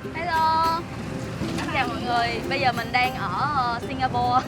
Hello, xin chào mọi người. Bây giờ mình đang ở Singapore.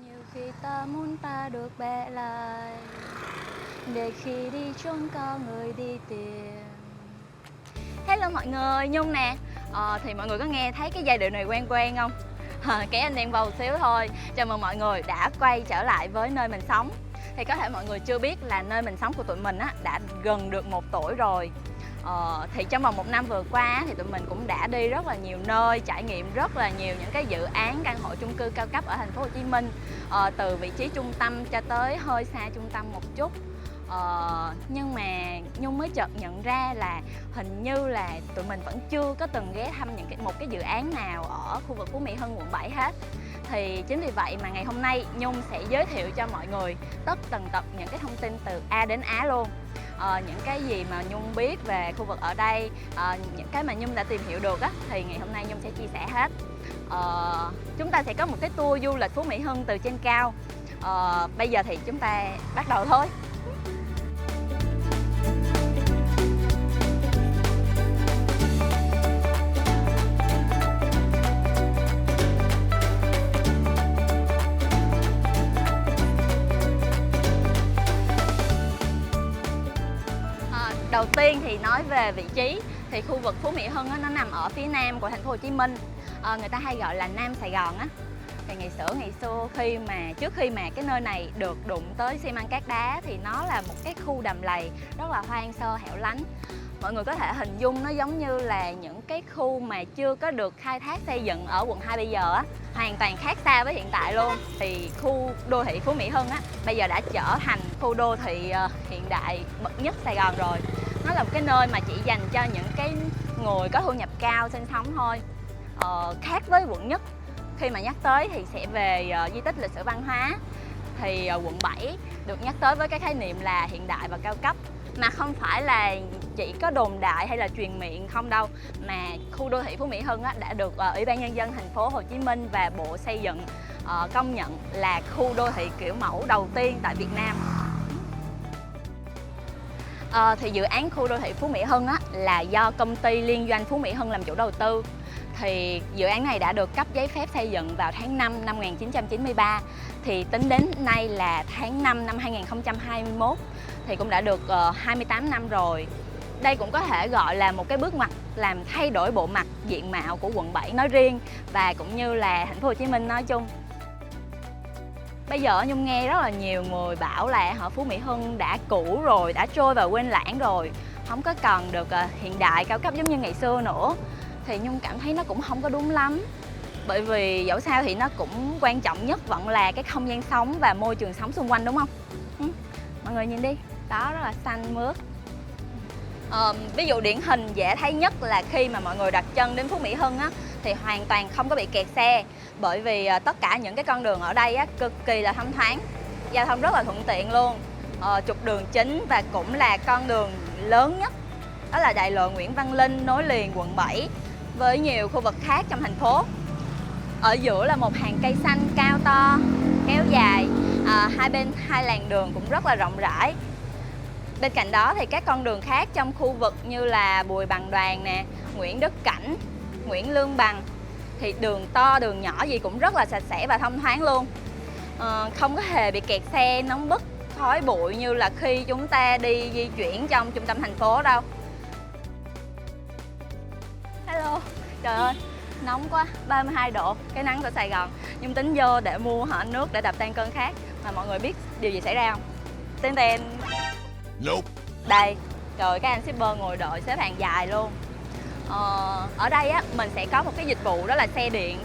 Nhiều khi ta muốn ta được bé lại, để khi đi chung có người đi tìm. Hello mọi người, Nhung nè. Thì mọi người có nghe thấy cái giai điệu này quen quen không? Cái anh đen vào xíu thôi. Chào mừng mọi người đã quay trở lại với nơi mình sống. Thì có thể mọi người chưa biết là nơi mình sống của tụi mình á, đã gần được 1 tuổi rồi. Thì trong vòng 1 năm vừa qua thì tụi mình cũng đã đi rất là nhiều nơi, trải nghiệm rất là nhiều những cái dự án căn hộ chung cư cao cấp ở thành phố Hồ Chí Minh, từ vị trí trung tâm cho tới hơi xa trung tâm một chút. Nhưng mà Nhung mới chợt nhận ra là hình như là tụi mình vẫn chưa có từng ghé thăm một cái dự án nào ở khu vực Phú Mỹ Hưng, quận 7 hết. Thì chính vì vậy mà ngày hôm nay Nhung sẽ giới thiệu cho mọi người tất tần tật những cái thông tin từ A đến Á luôn. Những cái gì mà Nhung biết về khu vực ở đây, những cái mà Nhung đã tìm hiểu được á, thì ngày hôm nay Nhung sẽ chia sẻ hết. Chúng ta sẽ có một cái tour du lịch Phú Mỹ Hưng từ trên cao. Bây giờ thì chúng ta bắt đầu thôi. Đầu tiên thì nói về vị trí thì khu vực Phú Mỹ Hưng á, nó nằm ở phía nam của thành phố Hồ Chí Minh. Người ta hay gọi là Nam Sài Gòn á. Thì ngày xưa trước khi mà cái nơi này được đụng tới xi măng cát đá thì nó là một cái khu đầm lầy rất là hoang sơ hẻo lánh. Mọi người có thể hình dung nó giống như là những cái khu mà chưa có được khai thác xây dựng ở quận 2 bây giờ á, hoàn toàn khác xa với hiện tại luôn. Thì khu đô thị Phú Mỹ Hưng á bây giờ đã trở thành khu đô thị hiện đại bậc nhất Sài Gòn rồi. Nó là một cái nơi mà chỉ dành cho những cái người có thu nhập cao sinh sống thôi. Khác với quận nhất, khi mà nhắc tới thì sẽ về di tích lịch sử văn hóa, thì quận 7 được nhắc tới với cái khái niệm là hiện đại và cao cấp. Mà không phải là chỉ có đồn đại hay là truyền miệng không đâu, mà khu đô thị Phú Mỹ Hưng đã được Ủy ban Nhân dân thành phố Hồ Chí Minh và Bộ Xây dựng công nhận là khu đô thị kiểu mẫu đầu tiên tại Việt Nam. Thì dự án khu đô thị Phú Mỹ Hưng là do công ty liên doanh Phú Mỹ Hưng làm chủ đầu tư. Thì dự án này đã được cấp giấy phép xây dựng vào tháng 5 năm 1993. Thì tính đến nay là tháng 5 năm 2021 thì cũng đã được 28 năm rồi. Đây cũng có thể gọi là một cái bước ngoặt làm thay đổi bộ mặt diện mạo của quận 7 nói riêng và cũng như là thành phố Hồ Chí Minh nói chung. Bây giờ Nhung nghe rất là nhiều người bảo là họ Phú Mỹ Hưng đã cũ rồi, đã trôi vào quên lãng rồi, không có còn được hiện đại cao cấp giống như ngày xưa nữa. Thì Nhung cảm thấy nó cũng không có đúng lắm. Bởi vì dẫu sao thì nó cũng quan trọng nhất vẫn là cái không gian sống và môi trường sống xung quanh, đúng không? Mọi người nhìn đi, đó rất là xanh mướt. Ví dụ điển hình dễ thấy nhất là khi mà mọi người đặt chân đến Phú Mỹ Hưng thì hoàn toàn không có bị kẹt xe. Bởi vì tất cả những cái con đường ở đây cực kỳ là thông thoáng, giao thông rất là thuận tiện luôn. Trục đường chính và cũng là con đường lớn nhất, đó là đại lộ Nguyễn Văn Linh nối liền quận 7 với nhiều khu vực khác trong thành phố. Ở giữa là một hàng cây xanh cao to kéo dài, hai bên hai làn đường cũng rất là rộng rãi. Bên cạnh đó thì các con đường khác trong khu vực như là Bùi Bằng Đoàn nè, Nguyễn Đức Cảnh, Nguyễn Lương Bằng thì đường to đường nhỏ gì cũng rất là sạch sẽ và thông thoáng luôn. Không có hề bị kẹt xe, nóng bức, khói bụi như là khi chúng ta đi di chuyển trong trung tâm thành phố đâu. Hello, trời ơi, nóng quá, 32 độ, cái nắng của Sài Gòn. Nhưng tính vô để mua nước để đập tan cơn khát. Mà mọi người biết điều gì xảy ra không? Tên tên. Nope. Đây, rồi các anh shipper ngồi đợi xếp hàng dài luôn. Ở đây mình sẽ có một cái dịch vụ đó là xe điện.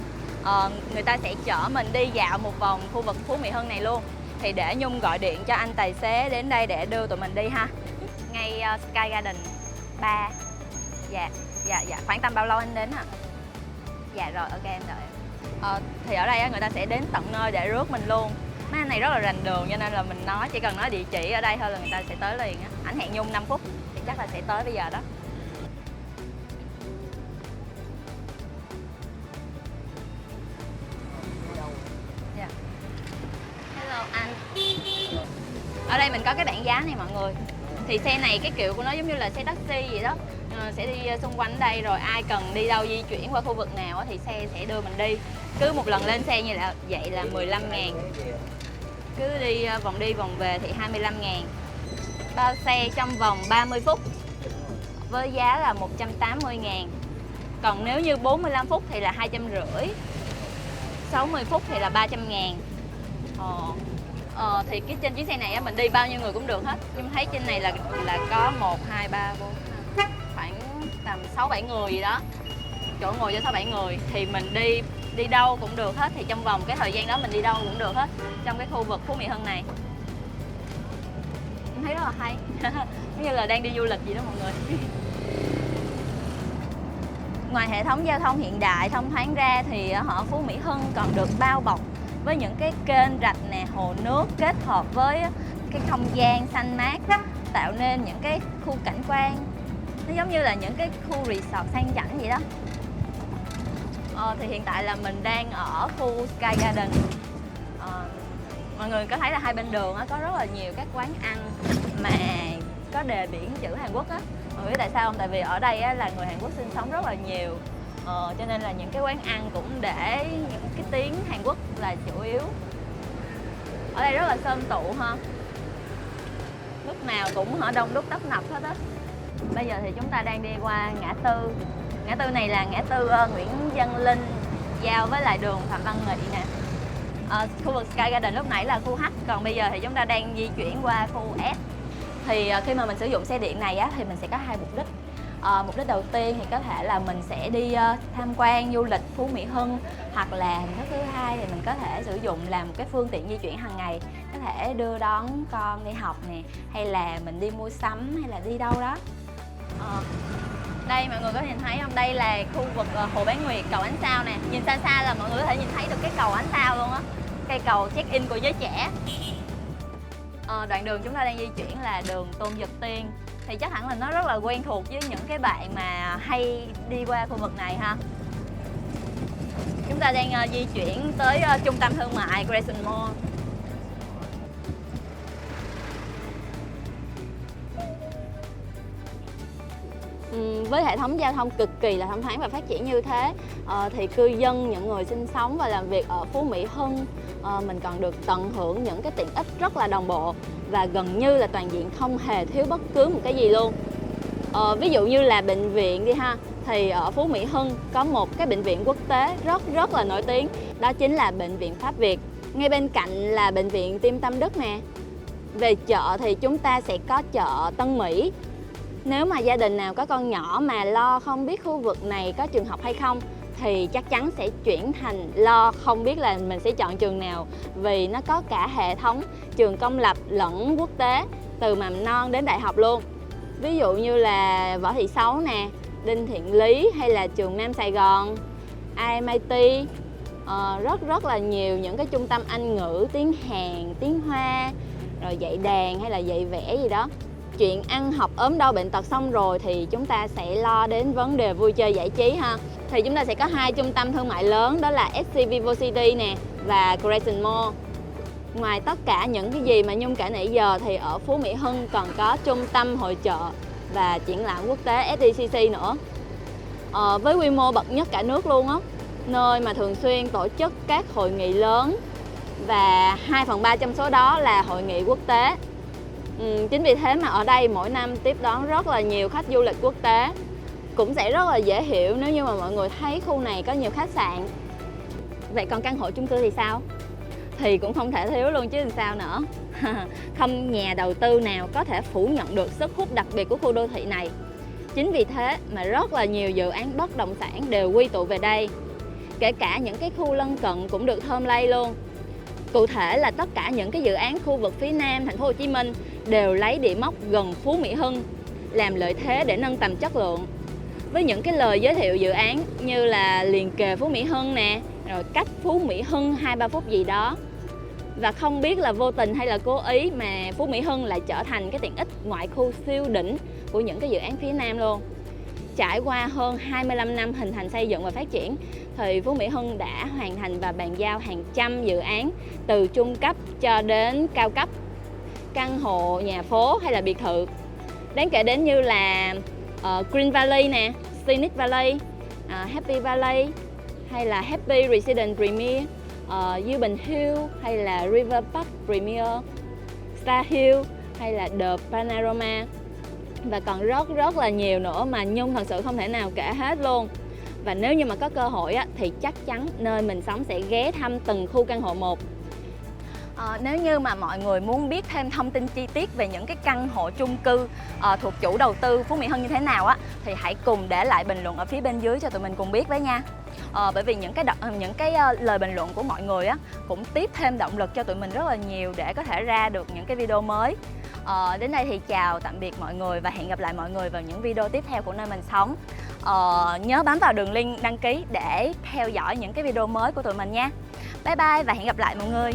Người ta sẽ chở mình đi dạo một vòng khu vực Phú Mỹ Hưng này luôn. Thì để Nhung gọi điện cho anh tài xế đến đây để đưa tụi mình đi ha. Ngay Sky Garden 3. Dạ, khoảng tầm bao lâu anh đến hả? Dạ rồi, ok em đợi. Thì ở đây người ta sẽ đến tận nơi để rước mình luôn. Mấy anh này rất là rành đường, cho nên là mình chỉ cần nói địa chỉ ở đây thôi là người ta sẽ tới liền á. Ảnh hẹn Nhung 5 phút thì chắc là sẽ tới bây giờ đó. Yeah. Hello anh. Ở đây mình có cái bảng giá này mọi người. Thì xe này cái kiểu của nó giống như là xe taxi vậy đó. Sẽ đi xung quanh đây, rồi ai cần đi đâu di chuyển qua khu vực nào thì xe sẽ đưa mình đi. Cứ một lần lên xe như vậy là 15.000. Cứ đi vòng về thì 25.000. Bao xe trong vòng 30 phút với giá là 180.000. Còn nếu như 45 phút thì là 250, 60 phút thì là 300.000. Thì cái trên chuyến xe này mình đi bao nhiêu người cũng được hết. Nhưng thấy trên này là có 1, 2, 3, 4, khoảng tầm 6-7 người gì đó. Chỗ ngồi cho 6-7 người thì mình đi đâu cũng được hết. Thì trong vòng cái thời gian đó mình đi đâu cũng được hết trong cái khu vực Phú Mỹ Hưng này. Em thấy rất là hay. Giống như là đang đi du lịch gì đó mọi người. Ngoài hệ thống giao thông hiện đại thông thoáng ra thì Phú Mỹ Hưng còn được bao bọc với những cái kênh rạch nè, hồ nước kết hợp với cái không gian xanh mát, tạo nên những cái khu cảnh quan nó giống như là những cái khu resort sang chảnh vậy đó. Thì hiện tại là mình đang ở khu Sky Garden. Mọi người có thấy là hai bên đường có rất là nhiều các quán ăn mà có đề biển chữ Hàn Quốc á. Mọi người biết tại sao không? Tại vì ở đây là người Hàn Quốc sinh sống rất là nhiều, cho nên là những cái quán ăn cũng để những cái tiếng Hàn Quốc là chủ yếu. Ở đây rất là xôm tụ ha, lúc nào cũng đông đúc tấp nập hết á. Bây giờ thì chúng ta đang đi qua ngã tư. Ngã tư này là ngã tư Nguyễn Văn Linh giao với lại đường Phạm Văn Nghị nè. Khu vực Sky Garden lúc nãy là khu H, còn bây giờ thì chúng ta đang di chuyển qua khu S. Thì khi mà mình sử dụng xe điện này thì mình sẽ có hai mục đích. Mục đích đầu tiên thì có thể là mình sẽ đi tham quan du lịch Phú Mỹ Hưng, hoặc là hình thức thứ hai thì mình có thể sử dụng làm một cái phương tiện di chuyển hàng ngày, có thể đưa đón con đi học nè, hay là mình đi mua sắm, hay là đi đâu đó. Đây mọi người có nhìn thấy không? Đây là khu vực Hồ Bán Nguyệt, cầu ánh sao nè. Nhìn xa xa là mọi người có thể nhìn thấy được cái cầu ánh sao luôn á, cây cầu check-in của giới trẻ. Đoạn đường chúng ta đang di chuyển là đường Tôn Giật Tiên. Thì chắc hẳn là nó rất là quen thuộc với những cái bạn mà hay đi qua khu vực này ha. Chúng ta đang di chuyển tới trung tâm thương mại Crescent Mall. Với hệ thống giao thông cực kỳ là thông thoáng và phát triển như thế, thì cư dân, những người sinh sống và làm việc ở Phú Mỹ Hưng, mình còn được tận hưởng những cái tiện ích rất là đồng bộ và gần như là toàn diện, không hề thiếu bất cứ một cái gì luôn. Ví dụ như là bệnh viện đi ha, thì ở Phú Mỹ Hưng có một cái bệnh viện quốc tế rất là nổi tiếng, đó chính là bệnh viện Pháp Việt. Ngay bên cạnh là bệnh viện Tim Tâm Đức nè. Về chợ thì chúng ta sẽ có chợ Tân Mỹ. Nếu mà gia đình nào có con nhỏ mà lo không biết khu vực này có trường học hay không thì chắc chắn sẽ chuyển thành lo không biết là mình sẽ chọn trường nào, vì nó có cả hệ thống trường công lập lẫn quốc tế từ mầm non đến đại học luôn. Ví dụ như là Võ Thị Sáu nè, Đinh Thiện Lý hay là trường Nam Sài Gòn, IMIT, rất là nhiều những cái trung tâm Anh ngữ, tiếng Hàn, tiếng Hoa, rồi dạy đàn hay là dạy vẽ gì đó. Chuyện ăn học ốm đau bệnh tật xong rồi thì chúng ta sẽ lo đến vấn đề vui chơi giải trí ha. Thì chúng ta sẽ có hai trung tâm thương mại lớn, đó là SC Vivo City nè và Crescent Mall. Ngoài tất cả những cái gì mà Nhung kể nãy giờ thì ở Phú Mỹ Hưng còn có trung tâm hội chợ và triển lãm quốc tế SDCC nữa. Với quy mô bậc nhất cả nước luôn á, nơi mà thường xuyên tổ chức các hội nghị lớn và 2/3 trong số đó là hội nghị quốc tế. Chính vì thế mà ở đây mỗi năm tiếp đón rất là nhiều khách du lịch quốc tế. Cũng sẽ rất là dễ hiểu nếu như mà mọi người thấy khu này có nhiều khách sạn. Vậy còn căn hộ chung cư thì sao? Thì cũng không thể thiếu luôn chứ làm sao nữa. Không nhà đầu tư nào có thể phủ nhận được sức hút đặc biệt của khu đô thị này. Chính vì thế mà rất là nhiều dự án bất động sản đều quy tụ về đây. Kể cả những cái khu lân cận cũng được thơm lây luôn. Cụ thể là tất cả những cái dự án khu vực phía Nam thành phố Hồ Chí Minh đều lấy địa mốc gần Phú Mỹ Hưng làm lợi thế để nâng tầm chất lượng. Với những cái lời giới thiệu dự án như là liền kề Phú Mỹ Hưng nè, rồi cách Phú Mỹ Hưng 2-3 phút gì đó. Và không biết là vô tình hay là cố ý mà Phú Mỹ Hưng lại trở thành cái tiện ích ngoại khu siêu đỉnh của những cái dự án phía Nam luôn. Trải qua hơn 25 năm hình thành xây dựng và phát triển thì Phú Mỹ Hưng đã hoàn thành và bàn giao hàng trăm dự án từ trung cấp cho đến cao cấp, căn hộ, nhà phố hay là biệt thự. Đáng kể đến như là Green Valley nè, Scenic Valley, Happy Valley hay là Happy Residence Premier, Dư Bình Hill hay là River Park Premier, Star Hill hay là The Panorama. Và còn rất là nhiều nữa mà Nhung thật sự không thể nào kể hết luôn. Và nếu như mà có cơ hội á, thì chắc chắn nơi mình sống sẽ ghé thăm từng khu căn hộ một. Nếu như mà mọi người muốn biết thêm thông tin chi tiết về những cái căn hộ chung cư thuộc chủ đầu tư Phú Mỹ Hưng như thế nào á, thì hãy cùng để lại bình luận ở phía bên dưới cho tụi mình cùng biết với nha. Bởi vì những cái lời bình luận của mọi người á cũng tiếp thêm động lực cho tụi mình rất là nhiều để có thể ra được những cái video mới. Đến đây thì chào tạm biệt mọi người và hẹn gặp lại mọi người vào những video tiếp theo của nơi mình sống. Nhớ bấm vào đường link đăng ký để theo dõi những cái video mới của tụi mình nha. Bye bye và hẹn gặp lại mọi người.